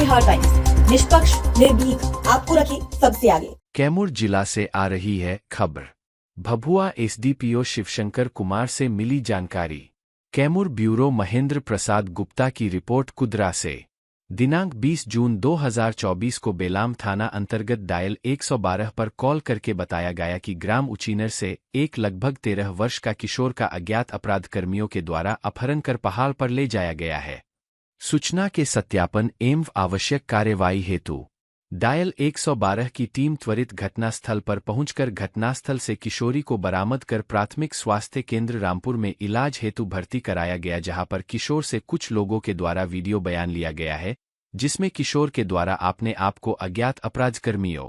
Bihar times, निष्पक्ष, निर्भीक, आपको रखे सबसे आगे। कैमूर जिला से आ रही है खबर। भभुआ एसडीपीओ शिवशंकर कुमार से मिली जानकारी। कैमूर ब्यूरो महेंद्र प्रसाद गुप्ता की रिपोर्ट कुदरा से। दिनांक 20 जून 2024 को बेलाम थाना अंतर्गत डायल 112 पर कॉल करके बताया गया कि ग्राम उचीनर से एक लगभग 13 वर्ष का किशोर का अज्ञात अपराध कर्मियों के द्वारा अपहरण कर पहाड़ पर ले जाया गया है। सूचना के सत्यापन एवं आवश्यक कार्यवाही हेतु डायल 112 की टीम त्वरित घटनास्थल पर पहुंचकर घटनास्थल से किशोरी को बरामद कर प्राथमिक स्वास्थ्य केंद्र रामपुर में इलाज हेतु भर्ती कराया गया, जहां पर किशोर से कुछ लोगों के द्वारा वीडियो बयान लिया गया है, जिसमें किशोर के द्वारा अपने आप को अज्ञात अपराधकर्मियों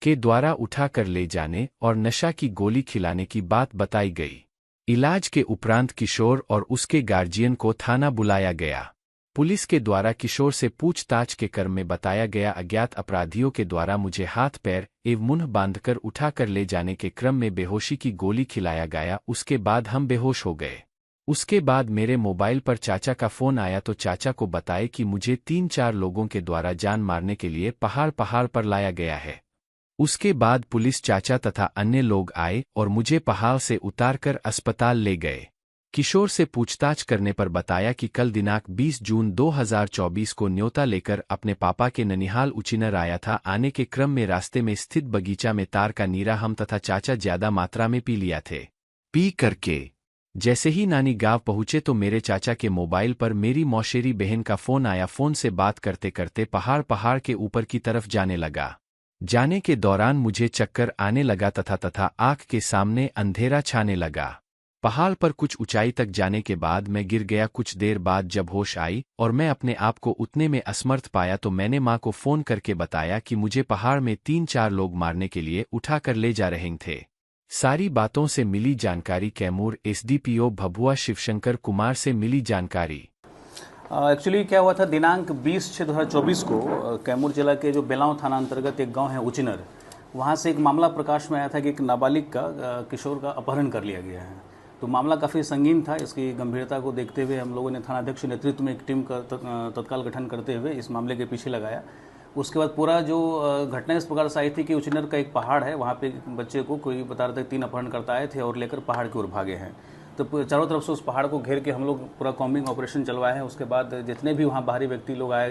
के द्वारा उठाकर ले जाने और नशा की गोली खिलाने की बात बताई गई। इलाज के उपरांत किशोर और उसके गार्जियन को थाना बुलाया गया। पुलिस के द्वारा किशोर से पूछताछ के क्रम में बताया गया, अज्ञात अपराधियों के द्वारा मुझे हाथ पैर एवं मुंह बांधकर उठाकर ले जाने के क्रम में बेहोशी की गोली खिलाया गया। उसके बाद हम बेहोश हो गए। उसके बाद मेरे मोबाइल पर चाचा का फोन आया तो चाचा को बताए कि मुझे 3-4 लोगों के द्वारा जान मारने के लिए पहाड़ पर लाया गया है। उसके बाद पुलिस, चाचा तथा अन्य लोग आए और मुझे पहाड़ से उतारकर अस्पताल ले गए। किशोर से पूछताछ करने पर बताया कि कल दिनांक 20 जून 2024 को न्योता लेकर अपने पापा के ननिहाल उचीनर आया था। आने के क्रम में रास्ते में स्थित बगीचा में तार का नीरा हम तथा चाचा ज्यादा मात्रा में पी लिया थे। पी करके जैसे ही नानी गांव पहुंचे तो मेरे चाचा के मोबाइल पर मेरी मौसेरी बहन का फोन आया। फोन से बात करते करते पहाड़ के ऊपर की तरफ जाने लगा। जाने के दौरान मुझे चक्कर आने लगा तथा आंख के सामने अंधेरा छाने लगा। पहाड़ पर कुछ ऊंचाई तक जाने के बाद मैं गिर गया। कुछ देर बाद जब होश आई और मैं अपने आप को उठने में असमर्थ पाया तो मैंने मां को फोन करके बताया कि मुझे पहाड़ में 3-4 लोग मारने के लिए उठाकर ले जा रहे थे। सारी बातों से मिली जानकारी कैमूर एसडीपीओ भभुआ शिवशंकर कुमार से मिली जानकारी। एक्चुअली क्या हुआ था, दिनांक 20/6/2024 को कैमूर जिला के जो बेलांव थाना अंतर्गत एक गांव है उचीनर, वहां से एक मामला प्रकाश में आया था कि एक नाबालिग का किशोर का अपहरण कर लिया गया है। तो मामला काफ़ी संगीन था। इसकी गंभीरता को देखते हुए हम लोगों ने थानाध्यक्ष नेतृत्व में एक टीम का तत्काल गठन करते हुए इस मामले के पीछे लगाया। उसके बाद पूरा जो घटना इस प्रकार से आई थी कि उचीनर का एक पहाड़ है, वहाँ पे बच्चे को कोई बता रहे थे 3 अपहरणकर्ता आए थे और लेकर पहाड़ की ओर भागे हैं। तो चारों तरफ से उस पहाड़ को घेर के हम लोग पूरा कॉम्बिंग ऑपरेशन चलवाए हैं। उसके बाद जितने भी वहाँ बाहरी व्यक्ति लोग आ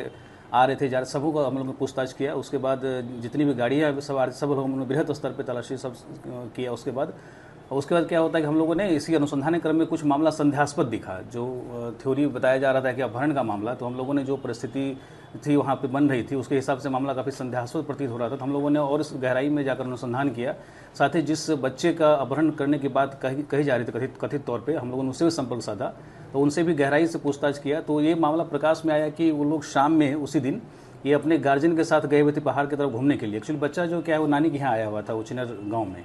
रहे थे, जा रहे, सबों को हम लोग ने पूछताछ किया। उसके बाद जितनी भी गाड़ियाँ सवार सब लोगों ने बृहद स्तर पर तलाशी सब किया। उसके बाद क्या होता है कि हम लोगों ने इसी अनुसंधान क्रम में कुछ मामला संदेहास्पद दिखा। जो थ्योरी बताया जा रहा था कि अपहरण का मामला, तो हम लोगों ने जो परिस्थिति थी वहाँ पे बन रही थी उसके हिसाब से मामला काफ़ी संदेहास्पद प्रतीत हो रहा था। तो हम लोगों ने और इस गहराई में जाकर अनुसंधान किया। साथ ही जिस बच्चे का अपहरण करने की बात कही जा रही थी कथित तौर पर, हम लोगों ने उससे भी संपर्क साधा, तो उनसे भी गहराई से पूछताछ किया। तो ये मामला प्रकाश में आया कि वो लोग शाम में उसी दिन ये अपने गार्जियन के साथ गए हुए थे पहाड़ की तरफ घूमने के लिए। एक्चुअली बच्चा जो क्या है वो नानी के यहाँ आया हुआ था उचीनर गाँव में।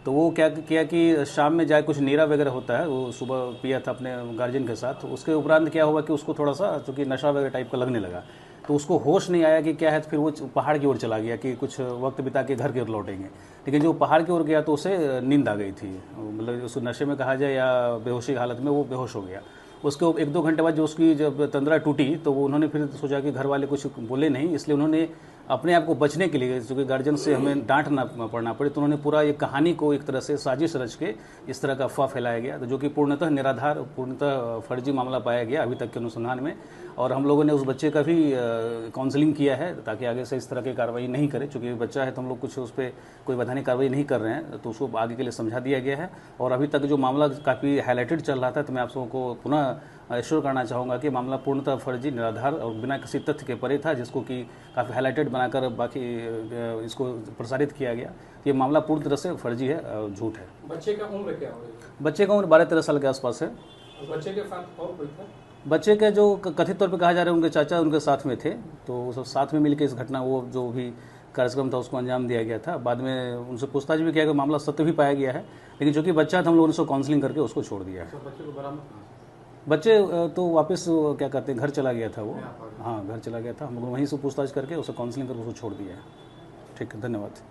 तो वो क्या किया कि शाम में जाए, कुछ नीरा वगैरह होता है, वो सुबह पिया था अपने गार्जियन के साथ। उसके उपरांत क्या हुआ कि उसको थोड़ा सा चूँकि नशा वगैरह टाइप का लगने लगा, तो उसको होश नहीं आया कि क्या है। तो फिर वो पहाड़ की ओर चला गया कि कुछ वक्त बिता के घर की ओर लौटेंगे। लेकिन जो पहाड़ की ओर गया तो उसे नींद आ गई थी, मतलब उसको नशे में कहा जाए या बेहोशी की हालत में वो बेहोश हो गया। उसके 1-2 घंटे बाद जो उसकी जब तंद्रा टूटी तो वो उन्होंने फिर सोचा कि घर वाले कुछ बोले नहीं, इसलिए उन्होंने अपने आप को बचने के लिए, क्योंकि गार्जियन से हमें डांट ना पड़ना पड़े, तो उन्होंने पूरा ये कहानी को एक तरह से साजिश रच के इस तरह का अफवाह फैलाया गया, तो जो कि पूर्णतः निराधार, पूर्णतः फर्जी मामला पाया गया अभी तक के अनुसंधान में। और हम लोगों ने उस बच्चे का भी काउंसलिंग किया है ताकि आगे से इस तरह की कार्रवाई नहीं करे। चूँकि बच्चा है तो हम लोग कुछ उस पर कोई वैधानिक कार्रवाई नहीं कर रहे हैं, तो उसको आगे के लिए समझा दिया गया है। और अभी तक जो मामला काफ़ी हाईलाइटेड चल रहा था, तो मैं आप सबको को पुनः एश्योर करना चाहूँगा कि मामला पूर्णतः फर्जी, निराधार और बिना किसी तथ्य के परे था, जिसको कि काफ़ी हाईलाइटेड बनाकर बाकी इसको प्रसारित किया गया। ये मामला पूर्ण तरह से फर्जी है, झूठ है। बच्चे का उम्र क्या होगी? बच्चे का उम्र 12-13 साल के आसपास है। बच्चे के साथ और कोई था? बच्चे के जो कथित तौर पे कहा जा रहा है उनके चाचा उनके साथ में थे, तो सब साथ में मिलकर इस घटना, वो जो भी कार्यक्रम था उसको अंजाम दिया गया था। बाद में उनसे पूछताछ भी किया गया, मामला सत्य भी पाया गया है। लेकिन जो कि बच्चा था, हम लोगों ने उसको काउंसलिंग करके उसको छोड़ दिया है। बच्चे को बरामद? बच्चे तो वापस क्या कहते हैं, घर चला गया था वो। हाँ, घर चला गया था। हम लोग वहीं से पूछताछ करके उसे काउंसलिंग करके उसको छोड़ दिया है। ठीक है, धन्यवाद।